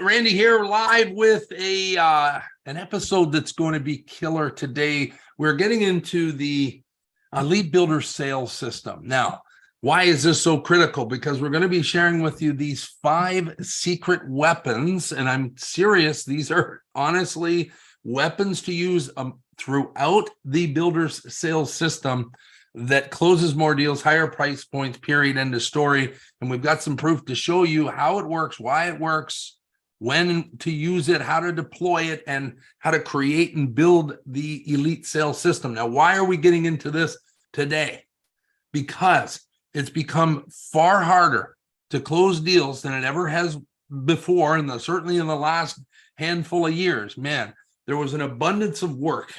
Randy here, live with an episode that's going to be killer today. We're getting into the lead builder sales system. Now, why is this so critical? Because we're going to be sharing with you these 5 secret weapons, and I'm serious. These are honestly weapons to use throughout the builder's sales system that closes more deals, higher price points, period, end of story. And we've got some proof to show you how it works, why it works, when to use it, how to deploy it, and how to create and build the elite sales system. Now, why are we getting into this today? Because it's become far harder to close deals than it ever has before, and certainly in the last handful of years. Man, there was an abundance of work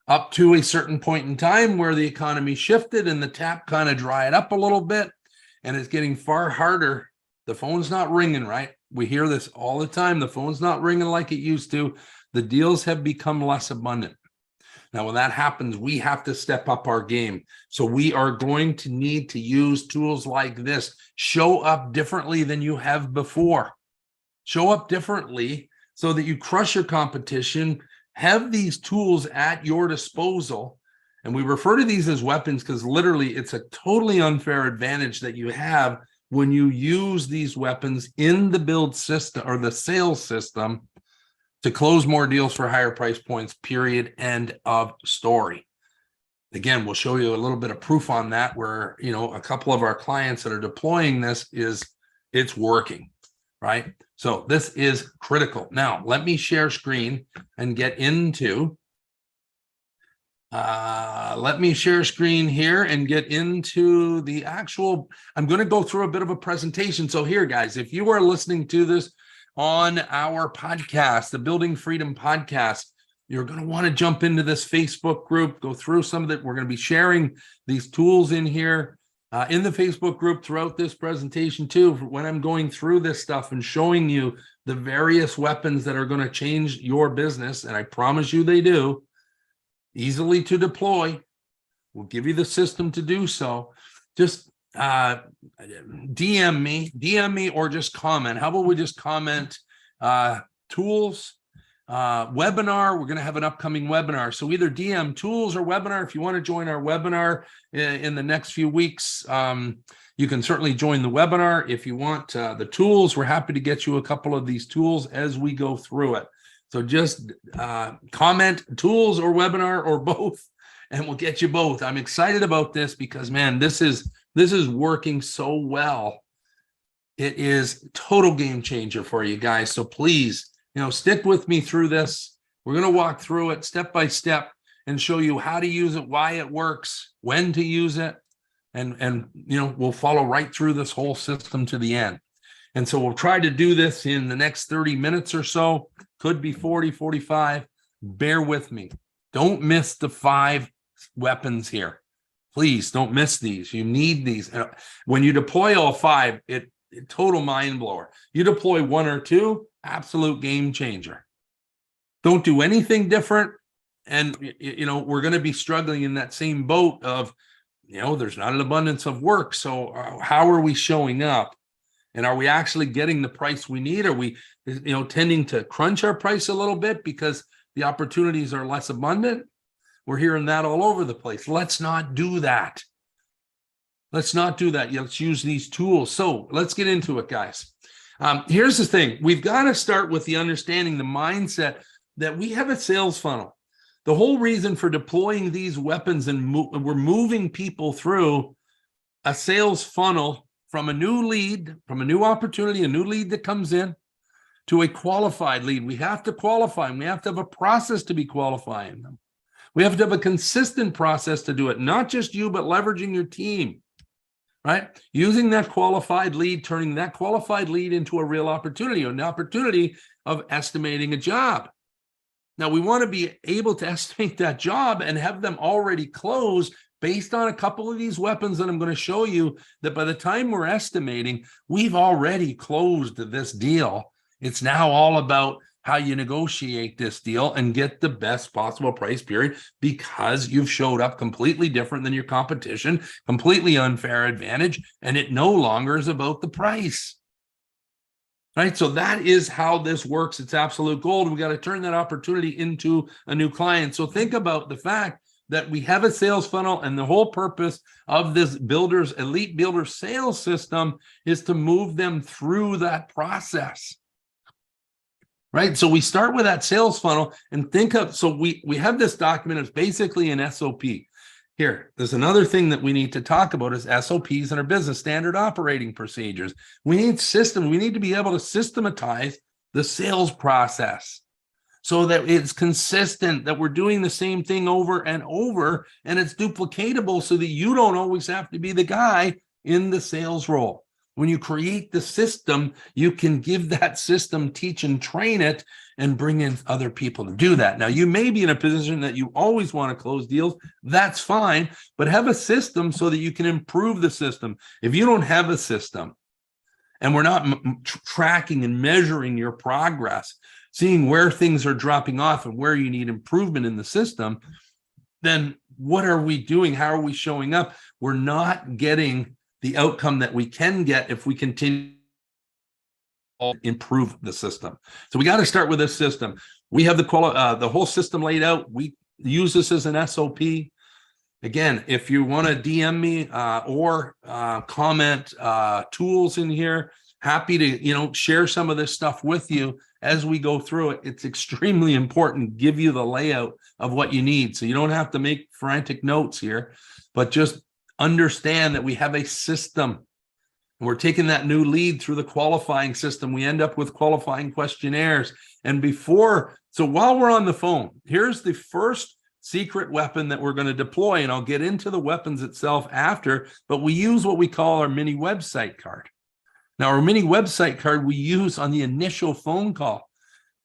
up to a certain point in time where the economy shifted and the tap kind of dried up a little bit, and it's getting far harder. The phone's not ringing, right? We hear this all the time. The phone's not ringing like it used to. The deals have become less abundant. Now, when that happens, we have to step up our game. So we are going to need to use tools like this. Show up differently than you have before. Show up differently so that you crush your competition. Have these tools at your disposal. And we refer to these as weapons because literally it's a totally unfair advantage that you have when you use these weapons in the build system or the sales system to close more deals for higher price points, period, end of story. Again, we'll show you a little bit of proof on that where, a couple of our clients that are deploying this it's working, right? So this is critical. Now, let me share screen and get into the actual, I'm going to go through a bit of a presentation. So here, guys, if you are listening to this on our podcast, the Building Freedom podcast, you're going to want to jump into this Facebook group, go through some of it. We're going to be sharing these tools in here in the Facebook group throughout this presentation too, when I'm going through this stuff and showing you the various weapons that are going to change your business. And I promise you they do. Easily to deploy. We'll give you the system to do so. Just DM me or just comment. How about we just comment tools, webinar. We're going to have an upcoming webinar. So either DM tools or webinar. If you want to join our webinar in the next few weeks, you can certainly join the webinar. If you want the tools, we're happy to get you a couple of these tools as we go through it. So just comment tools or webinar or both, and we'll get you both. I'm excited about this because, man, this is working so well. It is a total game changer for you guys. So please, stick with me through this. We're going to walk through it step by step and show you how to use it, why it works, when to use it, and we'll follow right through this whole system to the end. And so we'll try to do this in the next 30 minutes or so. Could be 40, 45. Bear with me. Don't miss the 5 weapons here. Please don't miss these. You need these. When you deploy all 5, it total mind blower. You deploy 1 or 2, absolute game changer. Don't do anything different. And, we're going to be struggling in that same boat of, there's not an abundance of work. So how are we showing up? And are we actually getting the price we need? Are we, tending to crunch our price a little bit because the opportunities are less abundant? We're hearing that all over the place. Let's not do that. Let's not do that. Let's use these tools. So let's get into it, guys. Here's the thing. We've got to start with the understanding, the mindset that we have a sales funnel. The whole reason for deploying these weapons and we're moving people through a sales funnel from a new lead, from a new opportunity, a new lead that comes in, to a qualified lead. We have to qualify them. We have to have a process to be qualifying them. We have to have a consistent process to do it, not just you, but leveraging your team, right? Using that qualified lead, turning that qualified lead into a real opportunity, or an opportunity of estimating a job. Now, we want to be able to estimate that job and have them already closed based on a couple of these weapons that I'm going to show you, that by the time we're estimating, we've already closed this deal. It's now all about how you negotiate this deal and get the best possible price, period, because you've showed up completely different than your competition, completely unfair advantage, and it no longer is about the price. Right. So that is how this works. It's absolute gold. We got to turn that opportunity into a new client. So think about the fact that we have a sales funnel, and the whole purpose of this elite builder sales system is to move them through that process. Right. So we start with that sales funnel and think of, so we have this document. It's basically an SOP. Here, there's another thing that we need to talk about is SOPs in our business, standard operating procedures. We need systems. We need to be able to systematize the sales process so that it's consistent, that we're doing the same thing over and over, and it's duplicatable so that you don't always have to be the guy in the sales role. When you create the system, you can give that system, teach and train it, and bring in other people to do that. Now, you may be in a position that you always want to close deals. That's fine, but have a system so that you can improve the system. If you don't have a system and we're not tracking and measuring your progress, seeing where things are dropping off and where you need improvement in the system, then what are we doing? How are we showing up? We're not getting the outcome that we can get if we continue to improve the system. So we got to start with this system. We have the whole system laid out. We use this as an SOP. Again, if you want to DM me or comment tools in here, happy to share some of this stuff with you as we go through it. It's extremely important. Give you the layout of what you need, so you don't have to make frantic notes here, but just understand that we have a system. We're taking that new lead through the qualifying system. We end up with qualifying questionnaires. And so while we're on the phone, here's the first secret weapon that we're going to deploy. And I'll get into the weapons itself after, but we use what we call our mini website card. Now, our mini website card we use on the initial phone call.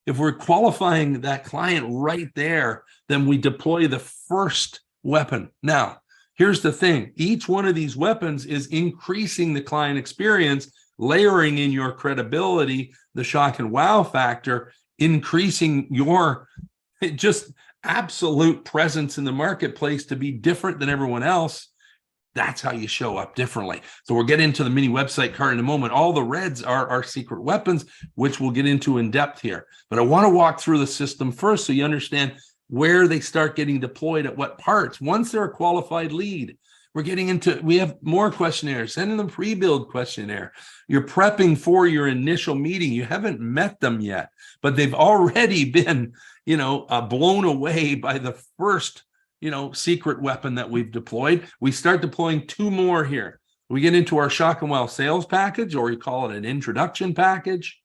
If we're qualifying that client right there, then we deploy the first weapon. Now, here's the thing. Each one of these weapons is increasing the client experience, layering in your credibility, the shock and wow factor, increasing your just absolute presence in the marketplace to be different than everyone else. That's how you show up differently. So we'll get into the mini website card in a moment. All the reds are our secret weapons, which we'll get into in depth here. But I want to walk through the system first so you understand where they start getting deployed at what parts. Once they're a qualified lead, we have more questionnaires, sending them pre-build questionnaire. You're prepping for your initial meeting. You haven't met them yet, but they've already been, blown away by the first, secret weapon that we've deployed. We start deploying two more here. We get into our shock and wow sales package, or we call it an introduction package.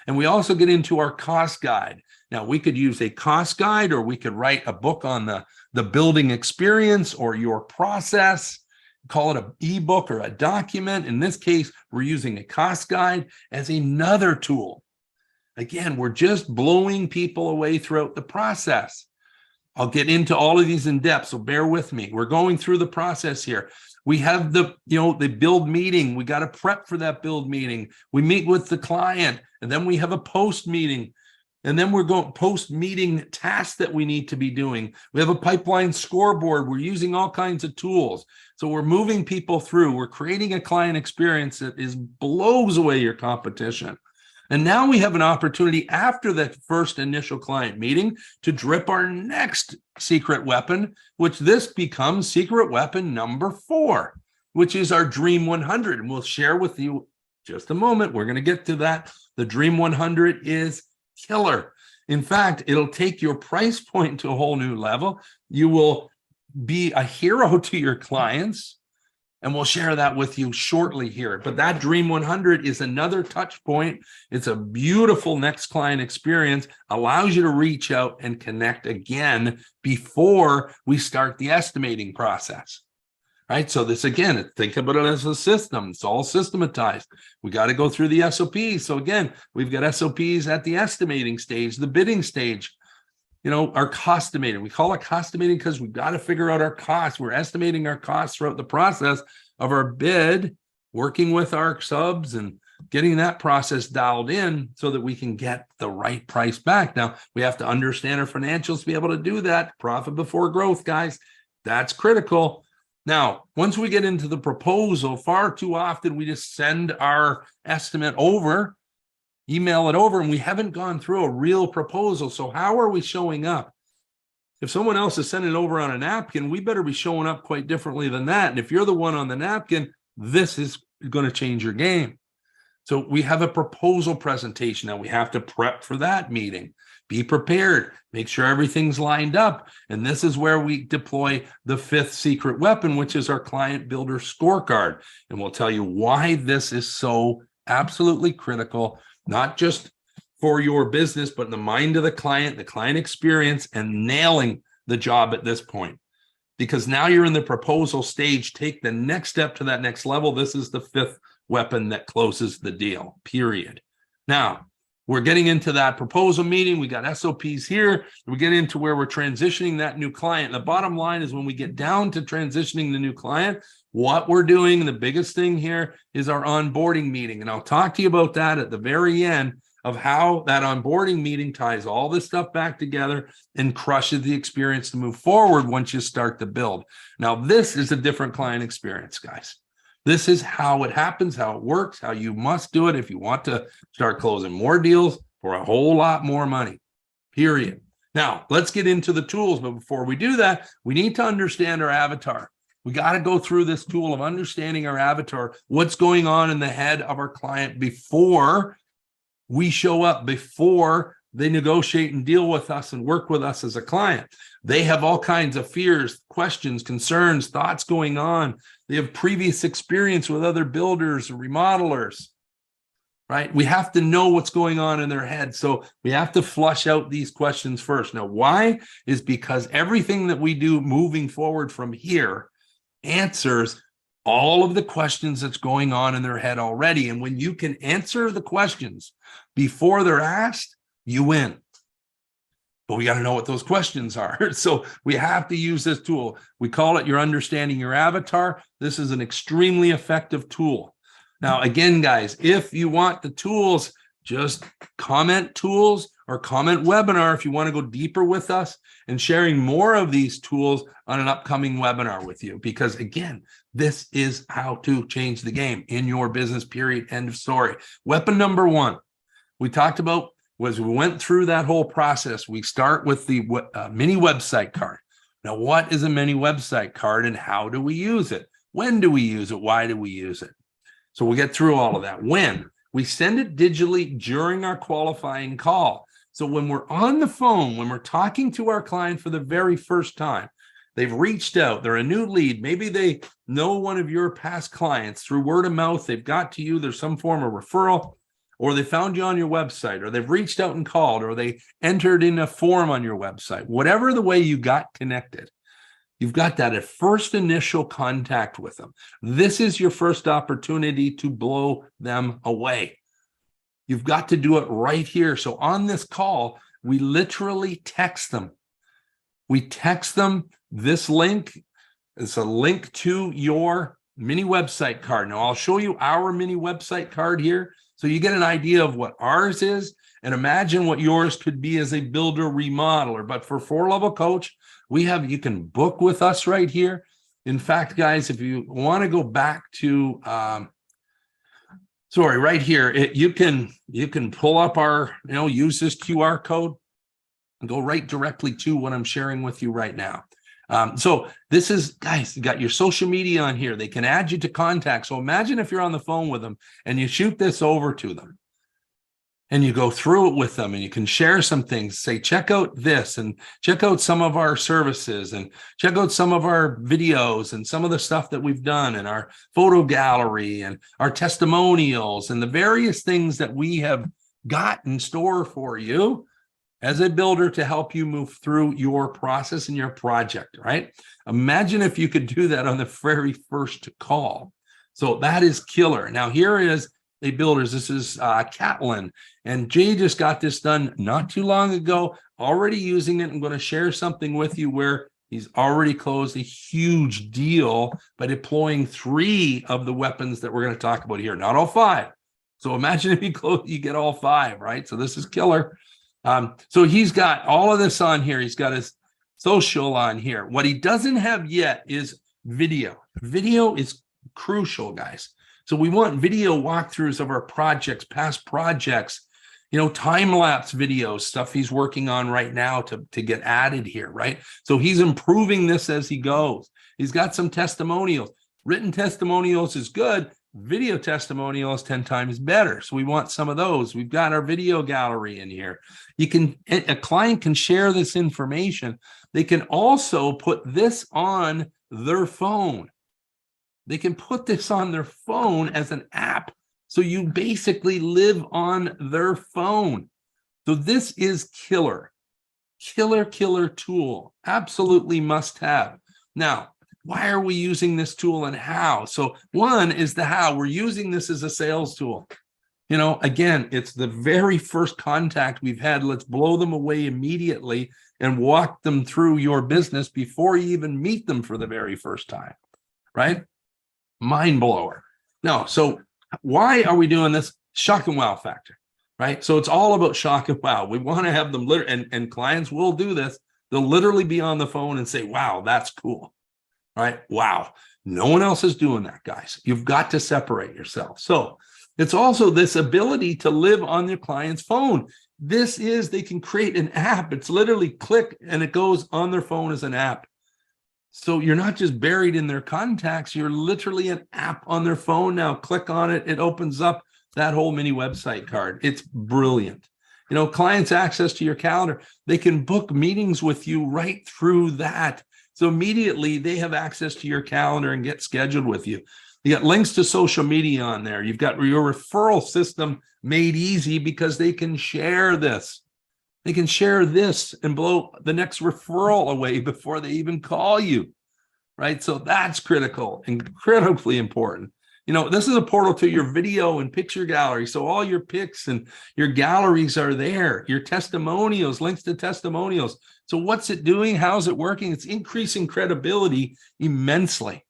And we also get into our cost guide. Now, we could use a cost guide, or we could write a book on the building experience or your process, call it an ebook or a document. In this case, we're using a cost guide as another tool. Again, we're just blowing people away throughout the process. I'll get into all of these in depth, so bear with me. We're going through the process here. We have the build meeting. We got to prep for that build meeting. We meet with the client, and then we have a post meeting. And then we're going post meeting tasks that we need to be doing. We have a pipeline scoreboard. We're using all kinds of tools. So we're moving people through. We're creating a client experience that blows away your competition. And now we have an opportunity after that first initial client meeting to drip our next secret weapon, which this becomes secret weapon number 4, which is our Dream 100. And we'll share with you just a moment. We're going to get to that. The Dream 100 is killer. In fact, it'll take your price point to a whole new level. You will be a hero to your clients. And we'll share that with you shortly here. But that Dream 100 is another touch point. It's a beautiful next client experience, allows you to reach out and connect again before we start the estimating process. Right? So this, again, think about it as a system. It's all systematized. We got to go through the SOPs. So again, we've got SOPs at the estimating stage, the bidding stage. Our costimating. We call it costimating because we've got to figure out our costs. We're estimating our costs throughout the process of our bid, working with our subs and getting that process dialed in so that we can get the right price back. Now, we have to understand our financials to be able to do that. Profit before growth, guys. That's critical. Now, once we get into the proposal, far too often we just send our estimate over email it over, and we haven't gone through a real proposal. So how are we showing up? If someone else is sending it over on a napkin, we better be showing up quite differently than that. And if you're the one on the napkin, this is going to change your game. So we have a proposal presentation that we have to prep for that meeting. Be prepared, make sure everything's lined up. And this is where we deploy the fifth secret weapon, which is our client builder scorecard. And we'll tell you why this is so absolutely critical, not just for your business, but in the mind of the client experience, and nailing the job at this point. Because now you're in the proposal stage, take the next step to that next level. This is the fifth weapon that closes the deal, period. Now, we're getting into that proposal meeting. We got SOPs here. We get into where we're transitioning that new client. The bottom line is when we get down to transitioning the new client, what we're doing, the biggest thing here is our onboarding meeting. And I'll talk to you about that at the very end of how that onboarding meeting ties all this stuff back together and crushes the experience to move forward once you start the build. Now, this is a different client experience, guys. This is how it happens, how it works, how you must do it if you want to start closing more deals for a whole lot more money, period. Now, let's get into the tools. But before we do that, we need to understand our avatar. We got to go through this tool of understanding our avatar, what's going on in the head of our client before we show up, before they negotiate and deal with us and work with us as a client. They have all kinds of fears, questions, concerns, thoughts going on. They have previous experience with other builders or remodelers, right? We have to know what's going on in their head. So we have to flush out these questions first. Now, why? Is because everything that we do moving forward from here answers all of the questions that's going on in their head already. And when you can answer the questions before they're asked, you win. But we got to know what those questions are. So we have to use this tool. We call it your understanding your avatar. This is an extremely effective tool. Now, again, guys, if you want the tools, just comment tools or comment webinar if you want to go deeper with us and sharing more of these tools on an upcoming webinar with you. Because again, this is how to change the game in your business, period, end of story. Weapon number one, we talked about was we went through that whole process. We start with the mini website card. Now, what is a mini website card and how do we use it? When do we use it? Why do we use it? So we'll get through all of that. When? We send it digitally during our qualifying call. So when we're on the phone, when we're talking to our client for the very first time, they've reached out, they're a new lead. Maybe they know one of your past clients through word of mouth. They've got to you, there's some form of referral, or they found you on your website, or they've reached out and called, or they entered in a form on your website. Whatever the way you got connected, you've got that at first initial contact with them. This is your first opportunity to blow them away. You've got to do it right here. So on this call, we literally text them. We text them this link. It's a link to your mini website card. Now, I'll show you our mini website card here so you get an idea of what ours is and imagine what yours could be as a builder remodeler. But for 4-Level Coach, you can book with us right here. In fact, guys, if you want to go back to, right here, you can pull up our, use this QR code and go right directly to what I'm sharing with you right now. So this is, guys, you got your social media on here. They can add you to contacts. So imagine if you're on the phone with them and you shoot this over to them and you go through it with them and you can share some things, say, check out this and check out some of our services and check out some of our videos and some of the stuff that we've done in our photo gallery and our testimonials and the various things that we have got in store for you as a builder to help you move through your process and your project, right? Imagine if you could do that on the very first call. So that is killer. Now, here is a builders. This is Catlin, and Jay just got this done not too long ago, already using it. I'm going to share something with you where he's already closed a huge deal by deploying 3 of the weapons that we're going to talk about here, not all 5. So imagine if you get all 5, right? So this is killer. So he's got all of this on here. He's got his social on here. What he doesn't have yet is video. Video is crucial, guys. So we want video walkthroughs of our projects, past projects, time-lapse videos, stuff he's working on right now to get added here, right? So he's improving this as he goes. He's got some testimonials. Written testimonials is good. Video testimonials 10 times better. So we want some of those. We've got our video gallery in here. A client can share this information. They can also put this on their phone. They can put this on their phone as an app. So you basically live on their phone. So this is killer tool. Absolutely must have. Now, why are we using this tool and how? So one is the how. We're using this as a sales tool. Again, it's the very first contact we've had. Let's blow them away immediately and walk them through your business before you even meet them for the very first time, right? Mind blower. No, so why are we doing this? Shock and wow factor, right? So it's all about shock and wow. We want to have them and clients will do this. They'll literally be on the phone and say, wow, that's cool, right? Wow. No one else is doing that, guys. You've got to separate yourself. So it's also this ability to live on your client's phone. They can create an app. It's literally click and it goes on their phone as an app. So you're not just buried in their contacts, you're literally an app on their phone now. Click on it, it opens up that whole mini website card. It's brilliant. Clients access to your calendar. They can book meetings with you right through that. So immediately they have access to your calendar and get scheduled with you. You got links to social media on there. You've got your referral system made easy because they can share this. They can share this and blow the next referral away before they even call you, right? So that's critical, incredibly important. This is a portal to your video and picture gallery. So all your pics and your galleries are there, your testimonials, links to testimonials. So what's it doing? How's it working? It's increasing credibility immensely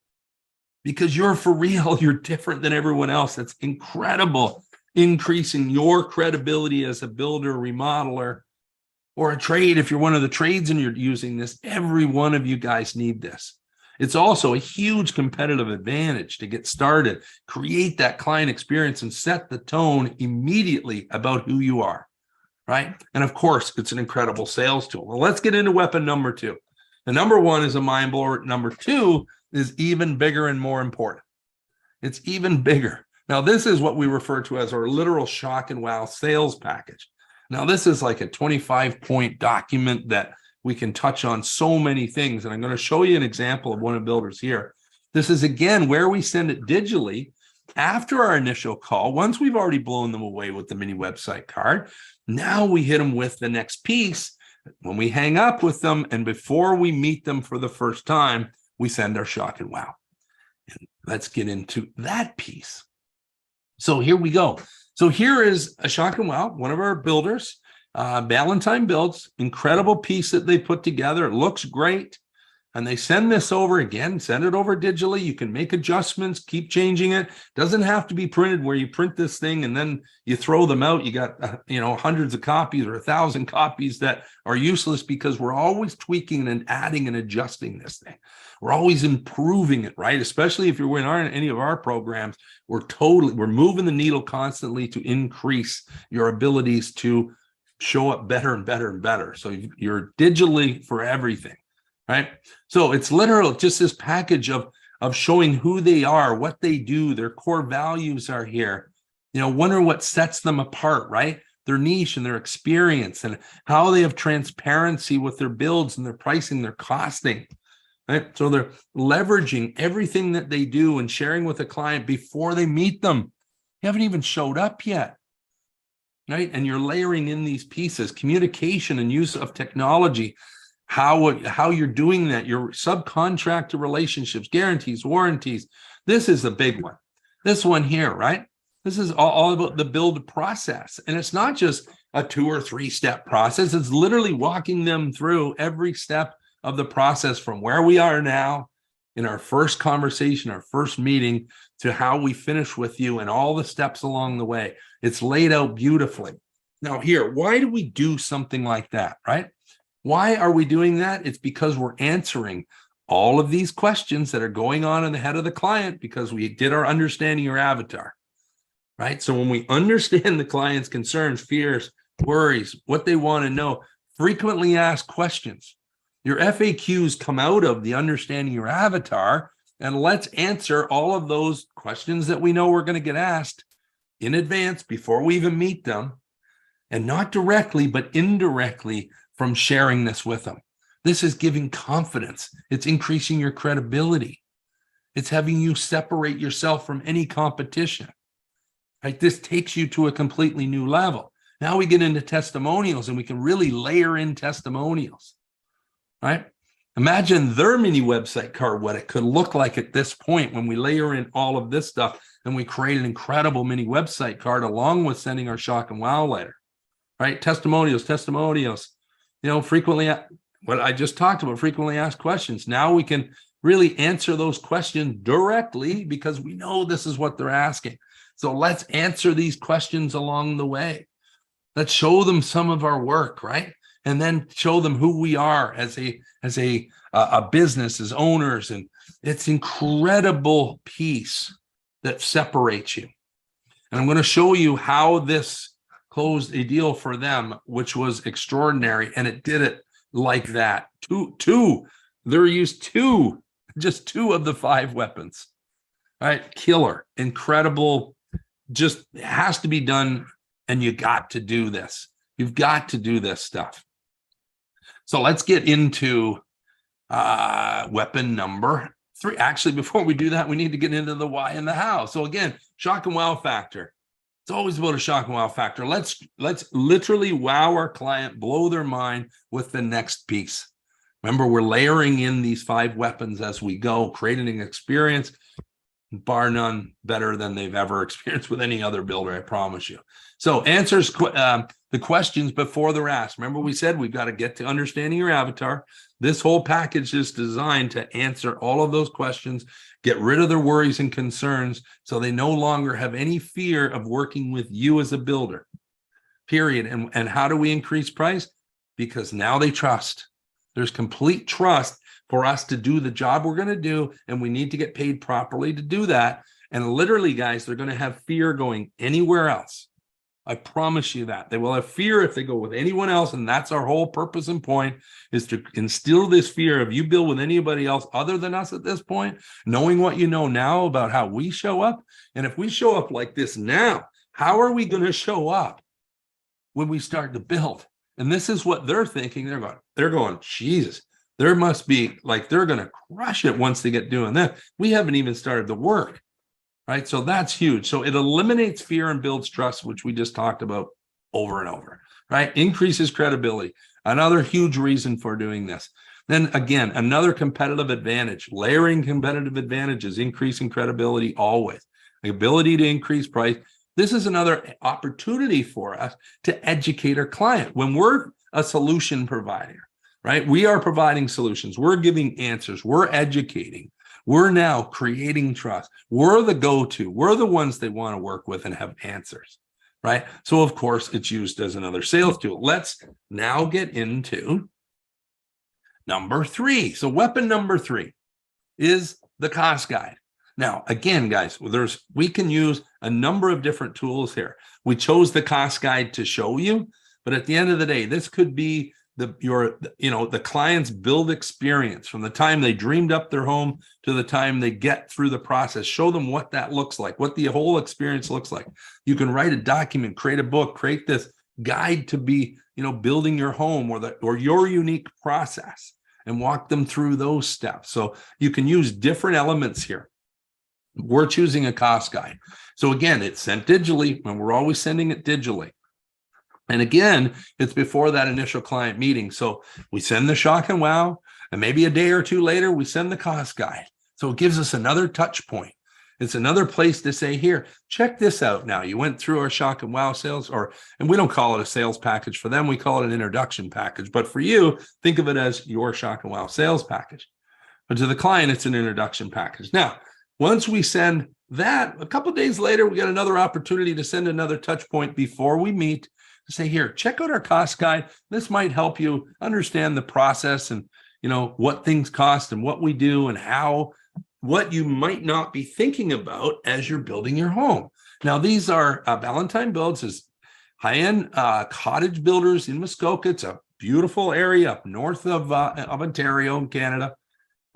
because you're for real. You're different than everyone else. That's incredible. Increasing your credibility as a builder, remodeler, or a trade. If you're one of the trades and you're using this, every one of you guys need this. It's also a huge competitive advantage to get started, create that client experience and set the tone immediately about who you are, right? And of course, it's an incredible sales tool. Well, let's get into weapon number two. The number one is a mind blower. Number two is even bigger and more important. It's even bigger. Now, this is what we refer to as our literal shock and wow sales package. Now, this is like a 25-point document that we can touch on so many things. And I'm going to show you an example of one of the builders here. This is, again, where we send it digitally after our initial call. Once we've already blown them away with the mini website card, now we hit them with the next piece. When we hang up with them and before we meet them for the first time, we send our shock and wow. And let's get into that piece. So here we go. So here is a shock and wow, one of our builders, Valentine Builds, incredible piece that they put together. It looks great. And they send this over again, send it over digitally. You can make adjustments, keep changing it. Doesn't have to be printed where you print this thing and then you throw them out. You got, hundreds of copies or 1,000 copies that are useless because we're always tweaking and adding and adjusting this thing. We're always improving it, right? Especially if you're in any of our programs, we're moving the needle constantly to increase your abilities to show up better and better and better. So you're digitally for everything. Right. So it's literally just this package of showing who they are, what they do, their core values are here. Wonder what sets them apart, right? Their niche and their experience and how they have transparency with their builds and their pricing, their costing. Right. So they're leveraging everything that they do and sharing with a client before they meet them. You haven't even showed up yet. Right. And you're layering in these pieces, communication and use of technology. How you're doing that, your subcontractor relationships, guarantees, warranties. This is the big one. This one here, right? This is all about the build process. And it's not just a 2 or 3 step process. It's literally walking them through every step of the process from where we are now in our first conversation, our first meeting, to how we finish with you and all the steps along the way. It's laid out beautifully. Now here, why do we do something like that, right? Why are we doing that? It's because we're answering all of these questions that are going on in the head of the client because we did our understanding your avatar. right? So when we understand the client's concerns, fears, worries, what they want to know, frequently asked questions. Your FAQs come out of the understanding your avatar, and let's answer all of those questions that we know we're going to get asked in advance before we even meet them, and not directly, but indirectly from sharing this with them. This is giving confidence. It's increasing your credibility. It's having you separate yourself from any competition. Right? This takes you to a completely new level. Now we get into testimonials, and we can really layer in testimonials, right? Imagine their mini website card, what it could look like at this point when we layer in all of this stuff and we create an incredible mini website card along with sending our shock and wow letter, right? Testimonials, frequently, what I just talked about, frequently asked questions. Now we can really answer those questions directly because we know this is what they're asking. So let's answer these questions along the way. Let's show them some of our work, right? And then show them who we are as a business, as owners. And it's incredible piece that separates you. And I'm going to show you how this closed a deal for them, which was extraordinary. And it did it like that. They're used just two of the 5 weapons, right? Killer, incredible, just has to be done. And you got to do this. You've got to do this stuff. So let's get into weapon number 3. Actually, before we do that, we need to get into the why and the how. So again, shock and wow factor. It's always about a shock and wow factor. Let's literally wow our client, blow their mind with the next piece. Remember, we're layering in these 5 weapons as we go, creating an experience, bar none, better than they've ever experienced with any other builder, I promise you. So answers the questions before they're asked. Remember, we said we've got to get to understanding your avatar. This whole package is designed to answer all of those questions, get rid of their worries and concerns so they no longer have any fear of working with you as a builder, period. And how do we increase price? Because now they trust. There's complete trust for us to do the job we're going to do, and we need to get paid properly to do that. And literally, guys, they're going to have fear going anywhere else. I promise you that. They will have fear if they go with anyone else, and that's our whole purpose and point, is to instill this fear of you build with anybody else other than us at this point, knowing what you know now about how we show up. And if we show up like this now, how are we going to show up when we start to build? And this is what they're thinking. They're going, Jesus, there must be, like, they're going to crush it once they get doing that. We haven't even started the work, right? So that's huge. So it eliminates fear and builds trust, which we just talked about over and over, right? Increases credibility. Another huge reason for doing this. Then again, another competitive advantage, layering competitive advantages, increasing credibility always. The ability to increase price. This is another opportunity for us to educate our client. When we're a solution provider, right? We are providing solutions. We're giving answers. We're educating. We're now creating trust. We're the go-to. We're the ones they want to work with and have answers, right? So, of course, it's used as another sales tool. Let's now get into number 3. So weapon number 3 is the cost guide. Now, again, guys, we can use a number of different tools here. We chose the cost guide to show you, but at the end of the day, this could be the client's build experience from the time they dreamed up their home to the time they get through the process. Show them what that looks like, what the whole experience looks like. You can write a document, create a book, create this guide to be, building your home or your unique process, and walk them through those steps. So you can use different elements here. We're choosing a cost guide. So again, it's sent digitally, and we're always sending it digitally. And again, it's before that initial client meeting. So we send the shock and wow, and maybe a day or two later, we send the cost guide. So it gives us another touch point. It's another place to say, here, check this out now. You went through our shock and wow sales, and we don't call it a sales package for them. We call it an introduction package. But for you, think of it as your shock and wow sales package. But to the client, it's an introduction package. Now, once we send that, a couple of days later, we got another opportunity to send another touch point before we meet. Say, here, check out our cost guide. This might help you understand the process and, what things cost and what we do and what you might not be thinking about as you're building your home. Now, these are Valentine Builds is high-end cottage builders in Muskoka. It's a beautiful area up north of Ontario in Canada.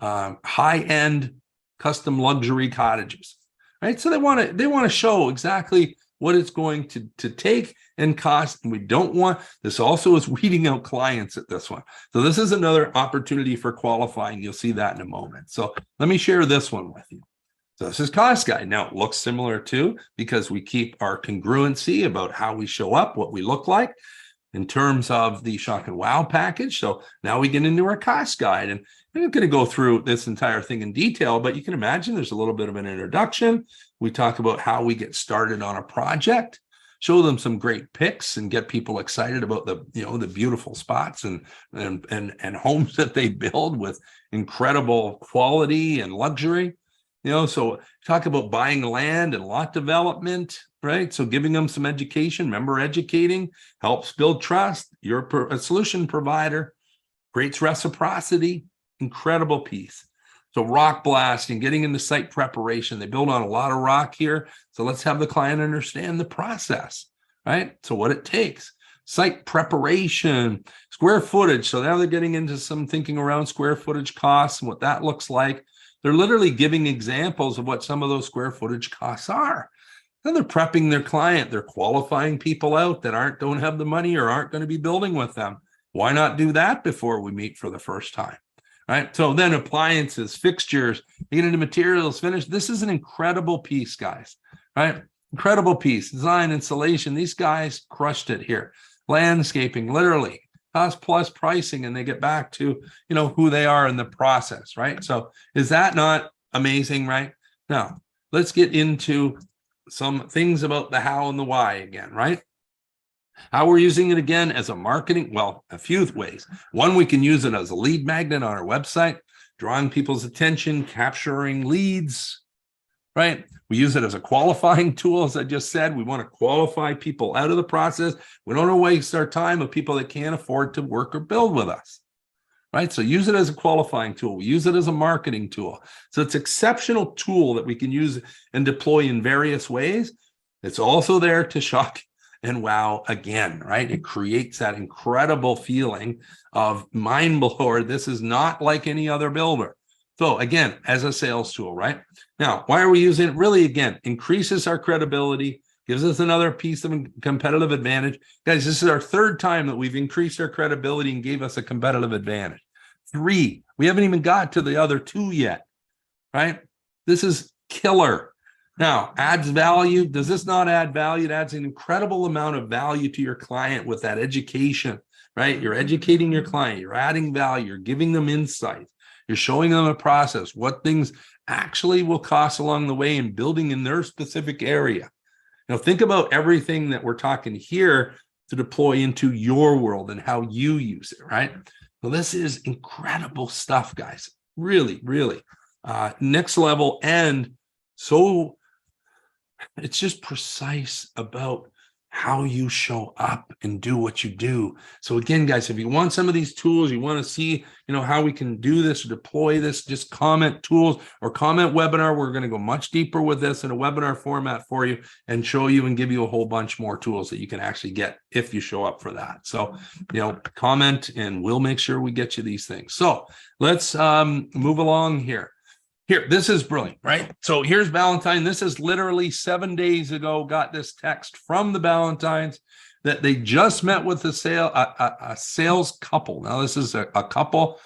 High-end custom luxury cottages, right? So they want to show exactly what it's going to take and cost. And we don't want this. Also is weeding out clients at this one. So this is another opportunity for qualifying. You'll see that in a moment. So let me share this one with you. So this is cost guide. Now it looks similar too, because we keep our congruency about how we show up, what we look like in terms of the shock and wow package. So now we get into our cost guide, and I'm not going to go through this entire thing in detail, but you can imagine there's a little bit of an introduction. We talk about how we get started on a project, show them some great pics and get people excited about the, the beautiful spots and homes that they build with incredible quality and luxury. So talk about buying land and lot development, right? So giving them some education. Remember, educating helps build trust. You're a solution provider, creates reciprocity, incredible piece. So rock blasting, getting into site preparation. They build on a lot of rock here. So let's have the client understand the process, right? So what it takes. Site preparation, square footage. So now they're getting into some thinking around square footage costs and what that looks like. They're literally giving examples of what some of those square footage costs are. And they're prepping their client. They're qualifying people out that don't have the money or aren't going to be building with them. Why not do that before we meet for the first time? Right. So then appliances, fixtures, get into materials, finish. This is an incredible piece, guys. Right. Incredible piece. Design, installation. These guys crushed it here. Landscaping, literally. Cost plus pricing, and they get back to who they are in the process, right? So is that not amazing, right? Now let's get into some things about the how and the why again, right? How we're using it again as a marketing, well, a few ways. One, we can use it as a lead magnet on our website, drawing people's attention, capturing leads, right? We use it as a qualifying tool, as I just said. We want to qualify people out of the process. We don't want to waste our time with people that can't afford to work or build with us, right? So use it as a qualifying tool. We use it as a marketing tool. So it's an exceptional tool that we can use and deploy in various ways. It's also there to shock and wow again, right? It creates that incredible feeling of mind blower. This is not like any other builder. So again, as a sales tool, right? Now, why are we using it? Really, again, increases our credibility, gives us another piece of competitive advantage. Guys, this is our third time that we've increased our credibility and gave us a competitive advantage. 3, we haven't even got to the other 2 yet, right? This is killer. Now, adds value. Does this not add value? It adds an incredible amount of value to your client with that education, right? You're educating your client. You're adding value. You're giving them insight. You're showing them a process, what things actually will cost along the way and building in their specific area. Now, think about everything that we're talking here to deploy into your world and how you use it, right? So this is incredible stuff, guys. Really, really next level. And so it's just precise about how you show up and do what you do. So again, guys, if you want some of these tools, you want to see, how we can do this or deploy this, just comment tools or comment webinar. We're going to go much deeper with this in a webinar format for you and show you and give you a whole bunch more tools that you can actually get if you show up for that. So, comment and we'll make sure we get you these things. So let's move along here. Here, this is brilliant, right? So here's Valentine. This is literally 7 days ago, got this text from the Valentines that they just met with a sales couple. Now, this is a couple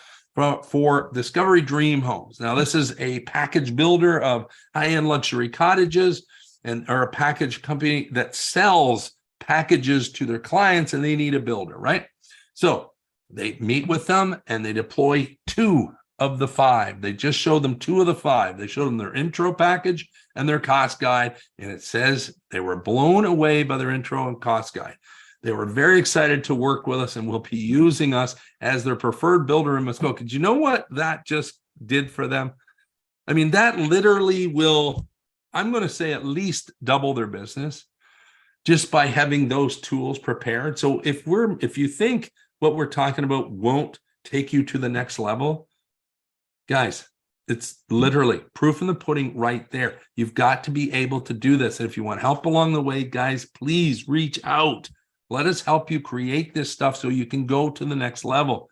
for Discovery Dream Homes. Now, this is a package builder of high-end luxury cottages or a package company that sells packages to their clients, and they need a builder, right? So they meet with them and they deploy 2 of the 5. They just showed them 2 of the 5. They showed them their intro package and their cost guide. And it says they were blown away by their intro and cost guide. They were very excited to work with us and will be using us as their preferred builder in Muskoka. Do you know what that just did for them? I mean, that literally will, I'm going to say, at least double their business just by having those tools prepared. So if you think what we're talking about won't take you to the next level, guys, It's literally proof in the pudding right there. You've got to be able to do this. And if you want help along the way, guys, please reach out. Let us help you create this stuff so you can go to the next level.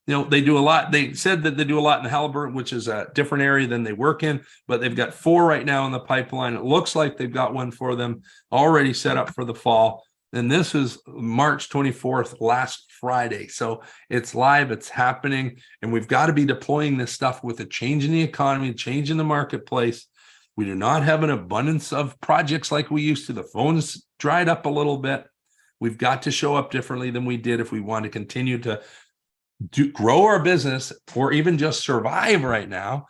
You know, they do a lot. They said that they do a lot in Halliburton, which is a different area than they work in, but they've got 4 right now in the pipeline. It looks like they've got one for them already set up for the fall. And this is March 24th, last Friday. So it's live, it's happening, and we've got to be deploying this stuff with a change in the economy, change in the marketplace. We do not have an abundance of projects like we used to. The phone's dried up a little bit. We've got to show up differently than we did if we want to continue to grow our business or even just survive right now.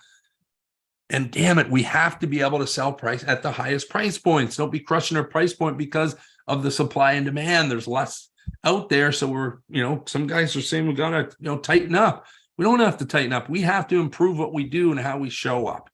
And damn it, we have to be able to sell price at the highest price points. Don't be crushing our price point because of the supply and demand. There's less out there. So we're, some guys are saying we got to, tighten up. We don't have to tighten up. We have to improve what we do and how we show up.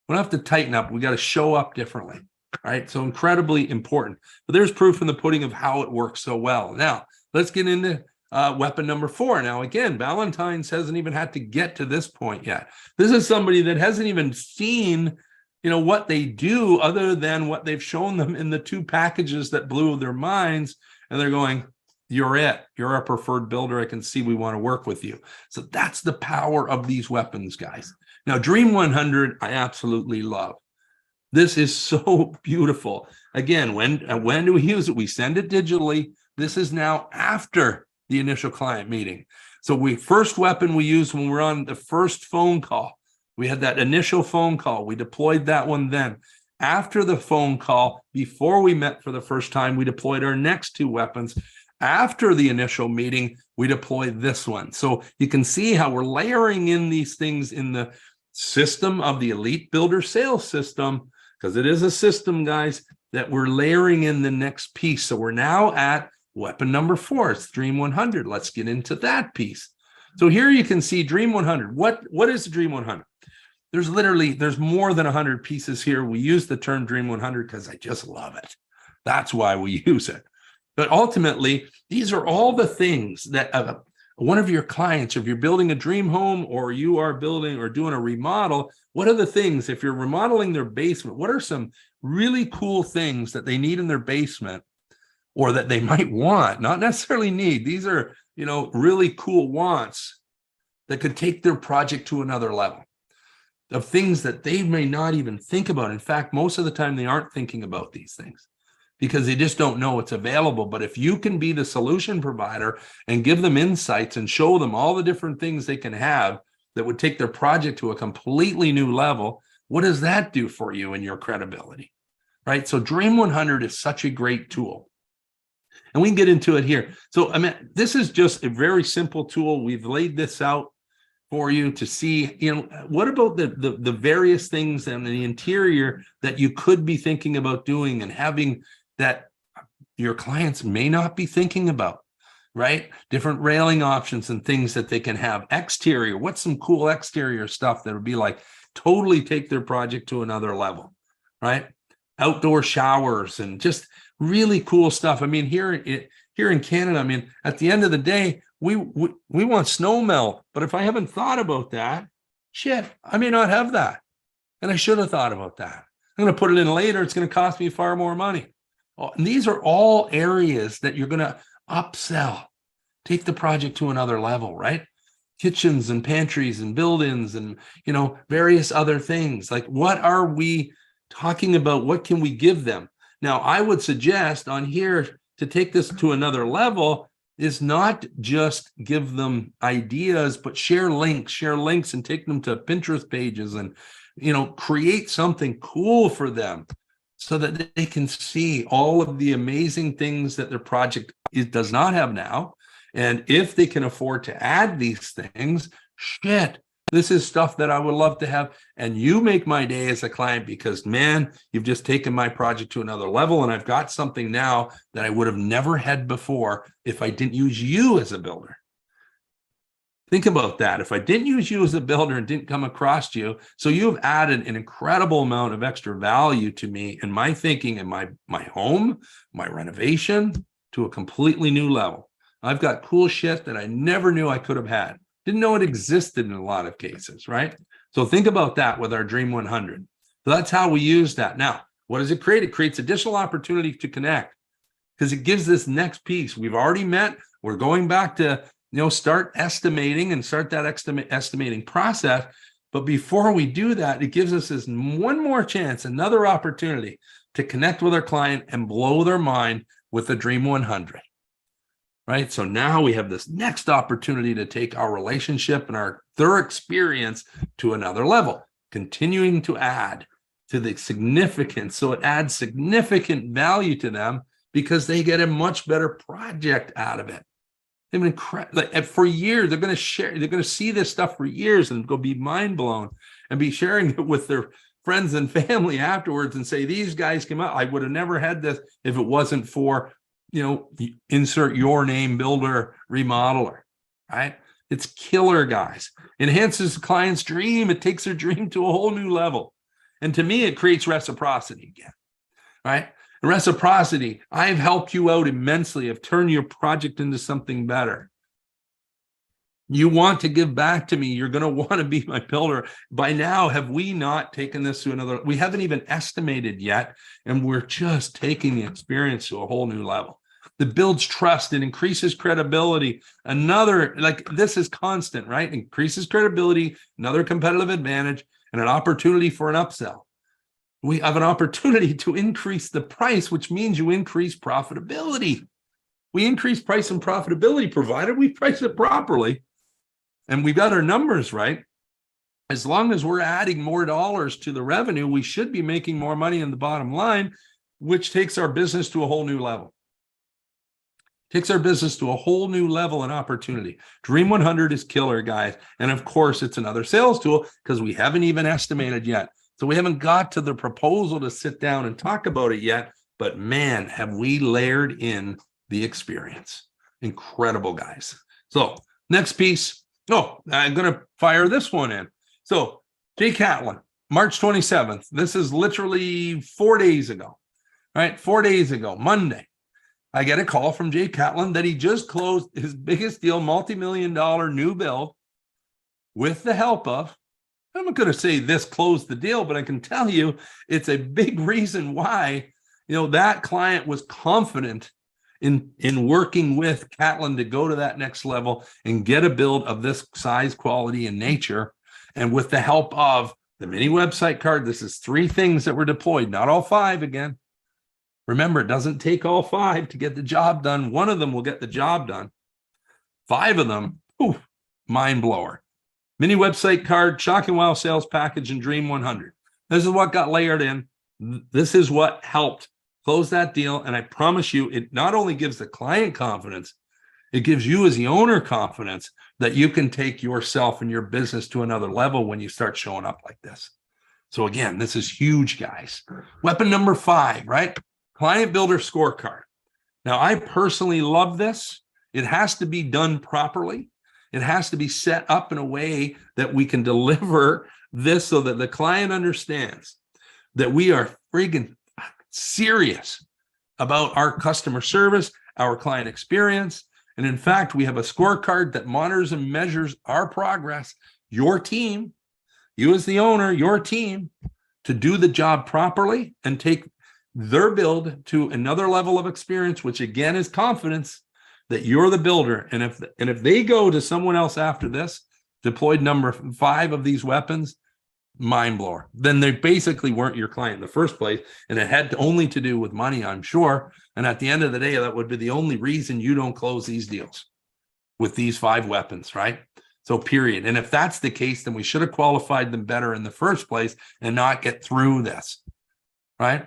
We don't have to tighten up. We got to show up differently. Right. So incredibly important. But there's proof in the pudding of how it works so well. Now, let's get into weapon number 4. Now, again, Valentine's hasn't even had to get to this point yet. This is somebody that hasn't even seen, what they do other than what they've shown them in the 2 packages that blew their minds. And they're going, you're it. You're our preferred builder. I can see we want to work with you. So that's the power of these weapons, guys. Now, Dream 100, I absolutely love. This is so beautiful. Again, when do we use it? We send it digitally. This is now after the initial client meeting. So first weapon we used when we're on the first phone call. We had that initial phone call. We deployed that one then. After the phone call, before we met for the first time, we deployed our next 2 weapons. After the initial meeting, we deployed this one. So you can see how we're layering in these things in the system of the Elite Builder sales system, because it is a system, guys, that we're layering in the next piece. So we're now at weapon number 4. It's Dream 100. Let's get into that piece. So here you can see Dream 100. What is the Dream 100? There's more than 100 pieces here. We use the term Dream 100 because I just love it. That's why we use it. But ultimately, these are all the things that one of your clients, if you're building a dream home or you are building or doing a remodel, what are the things, if you're remodeling their basement, what are some really cool things that they need in their basement or that they might want, not necessarily need? These are, really cool wants that could take their project to another level, of things that they may not even think about. In fact, most of the time they aren't thinking about these things because they just don't know it's available. But if you can be the solution provider and give them insights and show them all the different things they can have that would take their project to a completely new level, what does that do for you and your credibility, right? So Dream 100 is such a great tool. And we can get into it here. So, this is just a very simple tool. We've laid this out for you to see, what about the various things in the interior that you could be thinking about doing and having that your clients may not be thinking about, right? Different railing options and things that they can have. Exterior, what's some cool exterior stuff that would be like totally take their project to another level, right? Outdoor showers and just really cool stuff. Here in Canada, at the end of the day, we want snow melt, but if I haven't thought about that, shit, I may not have that. And I should have thought about that. I'm going to put it in later. It's going to cost me far more money. And these are all areas that you're going to upsell, take the project to another level, right? Kitchens and pantries and build-ins and, various other things. Like, what are we talking about? What can we give them? Now, I would suggest on here to take this to another level is not just give them ideas, but share links and take them to Pinterest pages and, create something cool for them so that they can see all of the amazing things that their project does not have now. And if they can afford to add these things, shit, this is stuff that I would love to have. And you make my day as a client because, man, you've just taken my project to another level. And I've got something now that I would have never had before if I didn't use you as a builder. Think about that. If I didn't use you as a builder and didn't come across you, so you've added an incredible amount of extra value to me and my thinking and my home, my renovation to a completely new level. I've got cool shit that I never knew I could have had. Didn't know it existed in a lot of cases, right? So think about that with our Dream 100. So that's how we use that. Now, what does it create? It creates additional opportunity to connect because it gives this next piece. We've already met. We're going back to, start estimating and start that estimating process. But before we do that, it gives us this one more chance, another opportunity to connect with our client and blow their mind with the Dream 100. Right? So now we have this next opportunity to take our relationship and their experience to another level, continuing to add to the significance. So it adds significant value to them because they get a much better project out of it. They've been for years, they're going to see this stuff for years and go be mind blown and be sharing it with their friends and family afterwards and say, these guys came out. I would have never had this if it wasn't for, insert your name builder, remodeler, right? It's killer, guys. Enhances the client's dream. It takes their dream to a whole new level. And to me, it creates reciprocity again, right? And reciprocity, I've helped you out immensely. I've turned your project into something better. You want to give back to me. You're going to want to be my builder. By now, have we not taken this to another? We haven't even estimated yet, and we're just taking the experience to a whole new level. That builds trust and increases credibility. This is constant, right? Increases credibility, another competitive advantage, and an opportunity for an upsell. We have an opportunity to increase the price, which means you increase profitability. We increase price and profitability, provided we price it properly. And we've got our numbers right. As long as we're adding more dollars to the revenue, we should be making more money in the bottom line, which takes our business to a whole new level. Takes our business to a whole new level and opportunity. Dream 100 is killer, guys. And of course, it's another sales tool because we haven't even estimated yet. So we haven't got to the proposal to sit down and talk about it yet. But man, have we layered in the experience. Incredible, guys. So next piece. Oh, I'm going to fire this one in. So Jay Catlin, March 27th. This is literally 4 days ago, right? 4 days ago, Monday. I get a call from Jay Catlin that he just closed his biggest deal, multi-million-dollar new build with the help of, I'm not going to say this closed the deal, but I can tell you it's a big reason why, that client was confident in working with Catlin to go to that next level and get a build of this size, quality, and nature. And with the help of the mini website card, this is 3 things that were deployed, not all 5 again. Remember, it doesn't take all 5 to get the job done. 1 of them will get the job done. 5 of them, mind blower. Mini website card, shocking wow sales package, and Dream 100. This is what got layered in. This is what helped close that deal. And I promise you, it not only gives the client confidence, it gives you as the owner confidence that you can take yourself and your business to another level when you start showing up like this. So again, this is huge, guys. Weapon number 5, right? Client Builder Scorecard. Now, I personally love this. It has to be done properly. It has to be set up in a way that we can deliver this so that the client understands that we are friggin' serious about our customer service, our client experience. And in fact, we have a scorecard that monitors and measures our progress, your team, you as the owner, your team, to do the job properly and take their build to another level of experience, which again is confidence that you're the builder. And if they go to someone else after this, deployed number 5 of these weapons, mind blower, then they basically weren't your client in the first place. And it had only to do with money, I'm sure. And at the end of the day, that would be the only reason you don't close these deals with these 5 weapons, right? So period. And if that's the case, then we should have qualified them better in the first place and not get through this, right?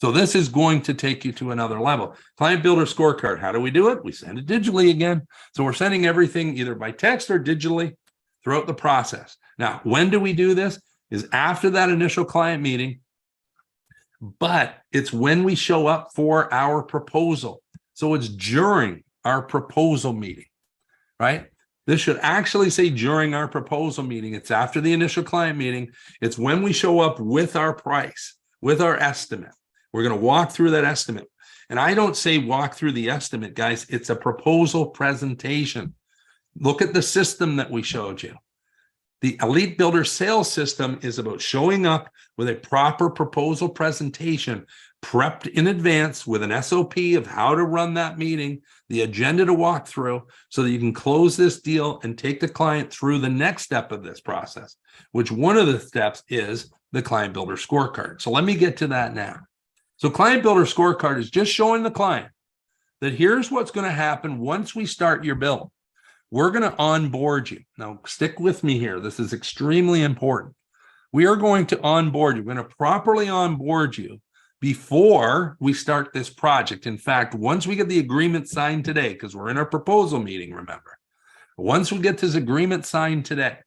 So this is going to take you to another level. Client Builder Scorecard. How do we do it? We send it digitally again. So we're sending everything either by text or digitally throughout the process. Now, when do we do this? Is after that initial client meeting, but it's when we show up for our proposal. So it's during our proposal meeting, right? This should actually say during our proposal meeting. It's after the initial client meeting. It's when we show up with our price, with our estimate. We're going to walk through that estimate. And I don't say walk through the estimate, guys. It's a proposal presentation. Look at the system that we showed you. The Elite Builder sales system is about showing up with a proper proposal presentation, prepped in advance with an SOP of how to run that meeting, the agenda to walk through, so that you can close this deal and take the client through the next step of this process, which one of the steps is the Client Builder Scorecard. So let me get to that now. So Client Builder Scorecard is just showing the client that here's what's going to happen once we start your build. We're going to onboard you. Now, stick with me here. This is extremely important. We are going to onboard you. We're going to properly onboard you before we start this project. In fact, once we get the agreement signed today, because we're in our proposal meeting, remember, once we get this agreement signed today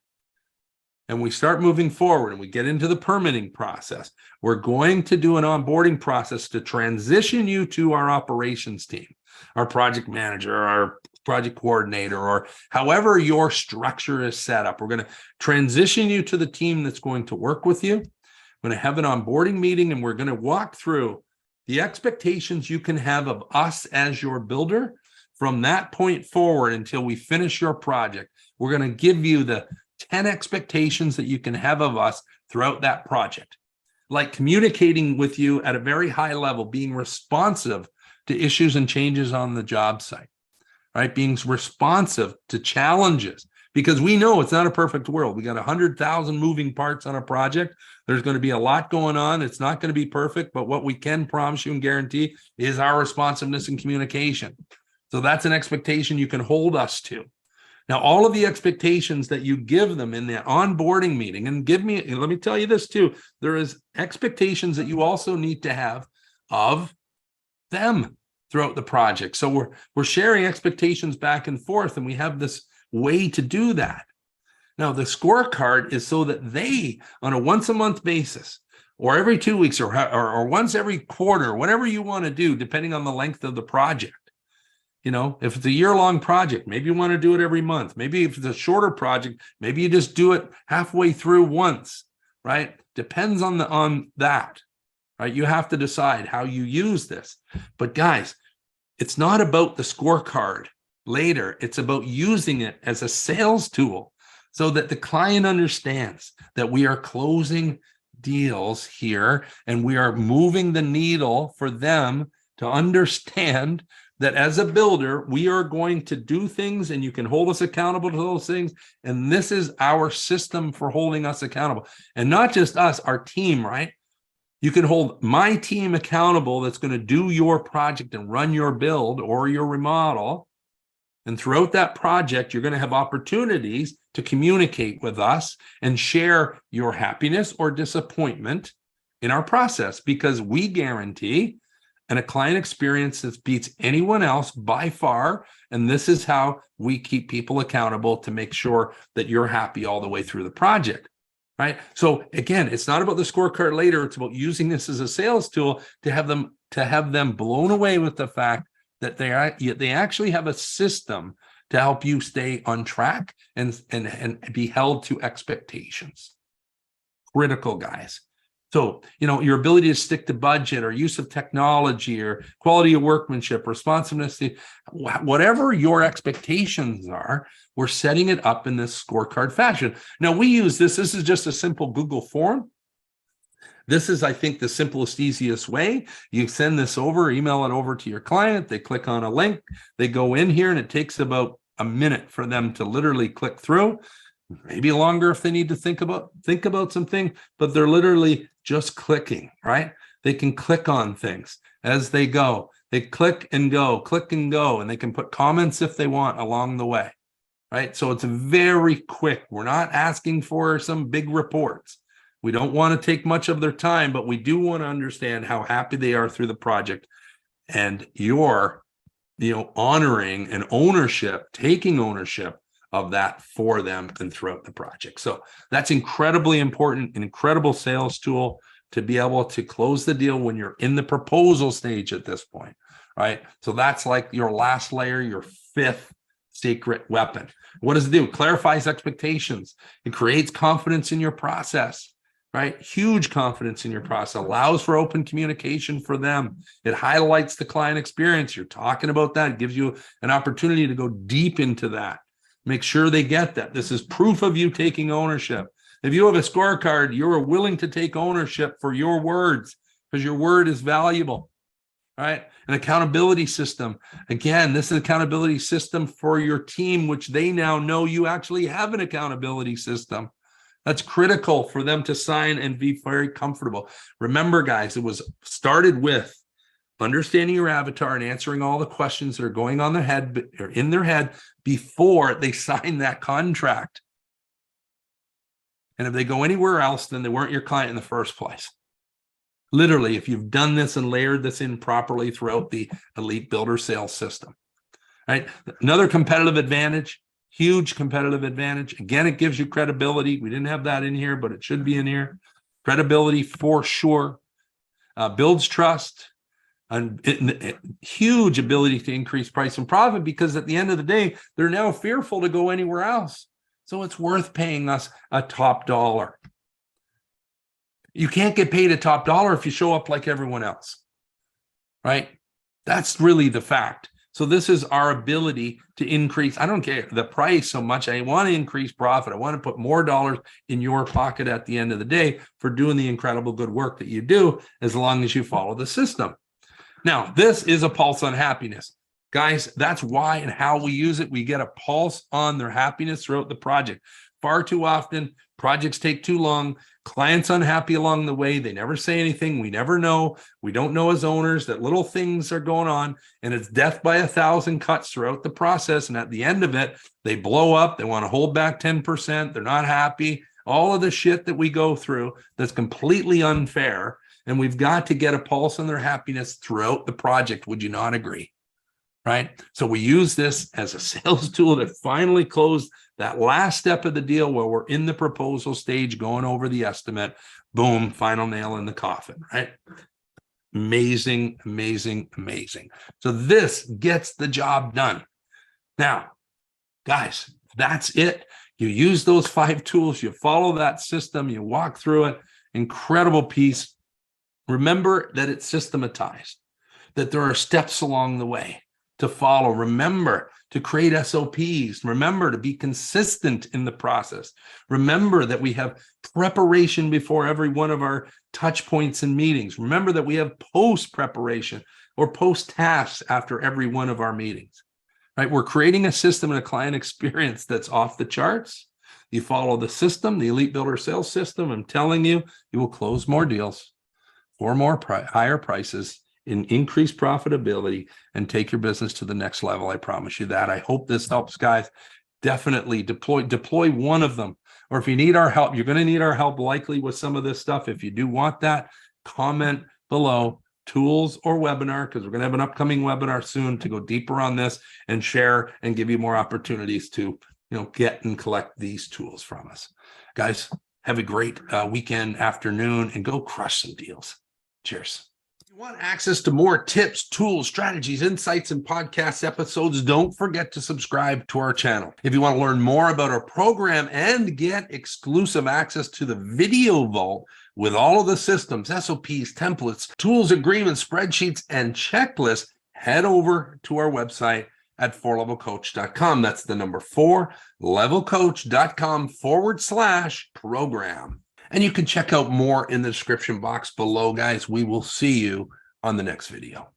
and we start moving forward and we get into the permitting process, we're going to do an onboarding process to transition you to our operations team, our project manager, our project coordinator, or however your structure is set up. We're going to transition you to the team that's going to work with you. We're going to have an onboarding meeting, and we're going to walk through the expectations you can have of us as your builder from that point forward until we finish your project. We're going to give you the 10 expectations that you can have of us throughout that project, like communicating with you at a very high level, being responsive to issues and changes on the job site, right? Being responsive to challenges, because we know it's not a perfect world. We got 100,000 moving parts on a project. There's going to be a lot going on. It's not going to be perfect, but what we can promise you and guarantee is our responsiveness and communication. So that's an expectation you can hold us to. Now, all of the expectations that you give them in the onboarding meeting, and let me tell you this too, there is expectations that you also need to have of them throughout the project. So we're sharing expectations back and forth, and we have this way to do that. Now, the scorecard is so that they, on a once-a-month basis, or every 2 weeks, or once every quarter, whatever you want to do, depending on the length of the project. You know, if it's a year-long project, maybe you want to do it every month. Maybe if it's a shorter project, maybe you just do it halfway through once, right? Depends on that, right? You have to decide how you use this. But guys, it's not about the scorecard later. It's about using it as a sales tool so that the client understands that we are closing deals here and we are moving the needle for them to understand that as a builder, we are going to do things and you can hold us accountable to those things. And this is our system for holding us accountable. And not just us, our team, right? You can hold my team accountable that's going to do your project and run your build or your remodel. And throughout that project, you're going to have opportunities to communicate with us and share your happiness or disappointment in our process, because we guarantee a client experience that beats anyone else by far. And this is how we keep people accountable to make sure that you're happy all the way through the project, right? So again, it's not about the scorecard later. It's about using this as a sales tool to have them blown away with the fact that they actually have a system to help you stay on track and be held to expectations. Critical, guys. So, you know, your ability to stick to budget or use of technology or quality of workmanship, responsiveness, whatever your expectations are, we're setting it up in this scorecard fashion. Now, we use this. This is just a simple Google form. This is, I think, the simplest, easiest way. You send this over, email it over to your client. They click on a link. They go in here, and it takes about a minute for them to literally click through. Maybe longer if they need to think about something, but they're literally just clicking, right? They can click on things as they go. They click and go, and they can put comments if they want along the way, right? So it's very quick. We're not asking for some big reports. We don't want to take much of their time, but we do want to understand how happy they are through the project. And you're, honoring and taking ownership of that for them and throughout the project. So that's incredibly important, an incredible sales tool to be able to close the deal when you're in the proposal stage at this point, right? So that's like your last layer, your fifth secret weapon. What does it do? It clarifies expectations. It creates confidence in your process, right? Huge confidence in your process, allows for open communication for them. It highlights the client experience. You're talking about that. It gives you an opportunity to go deep into that. Make sure they get that. This is proof of you taking ownership. If you have a scorecard, you're willing to take ownership for your words because your word is valuable, right? An accountability system. Again, this is an accountability system for your team, which they now know you actually have an accountability system. That's critical for them to sign and be very comfortable. Remember, guys, it was started with understanding your avatar and answering all the questions that are going on their head or in their head before they sign that contract. And if they go anywhere else, then they weren't your client in the first place. Literally, if you've done this and layered this in properly throughout the Elite Builder sales system, right? Another competitive advantage, huge competitive advantage. Again, it gives you credibility. We didn't have that in here, but it should be in here. Credibility for sure. Builds trust. And huge ability to increase price and profit, because at the end of the day, they're now fearful to go anywhere else. So it's worth paying us a top dollar. You can't get paid a top dollar if you show up like everyone else, right? That's really the fact. So this is our ability to increase. I don't care the price so much. I want to increase profit. I want to put more dollars in your pocket at the end of the day for doing the incredible good work that you do, as long as you follow the system. Now, this is a pulse on happiness. Guys, that's why and how we use it. We get a pulse on their happiness throughout the project. Far too often, projects take too long. Clients unhappy along the way. They never say anything. We never know. We don't know as owners that little things are going on, and it's death by 1,000 cuts throughout the process. And at the end of it, they blow up. They want to hold back 10%. They're not happy. All of the shit that we go through that's completely unfair. And we've got to get a pulse on their happiness throughout the project. Would you not agree? Right? So we use this as a sales tool to finally close that last step of the deal where we're in the proposal stage, going over the estimate. Boom, final nail in the coffin, right? Amazing, amazing, amazing. So this gets the job done. Now, guys, that's it. You use those 5 tools, you follow that system, you walk through it. Incredible piece. Remember that it's systematized, that there are steps along the way to follow. Remember to create SOPs. Remember to be consistent in the process. Remember that we have preparation before every one of our touch points and meetings. Remember that we have post preparation or post tasks after every one of our meetings, right? We're creating a system and a client experience that's off the charts. You follow the system, the Elite Builder sales system. I'm telling you, you will close more deals for more higher prices, in increased profitability, and take your business to the next level. I promise you that. I hope this helps, guys. Definitely deploy one of them. Or if you need our help, you're going to need our help likely with some of this stuff. If you do want that, comment below tools or webinar, because we're going to have an upcoming webinar soon to go deeper on this and share and give you more opportunities to, get and collect these tools from us. Guys, have a great weekend, afternoon, and go crush some deals. Cheers. If you want access to more tips, tools, strategies, insights, and podcast episodes, don't forget to subscribe to our channel. If you want to learn more about our program and get exclusive access to the video vault with all of the systems, SOPs, templates, tools, agreements, spreadsheets, and checklists, head over to our website at 4levelcoach.com. That's the number 4levelcoach.com/program. And you can check out more in the description box below, guys. We will see you on the next video.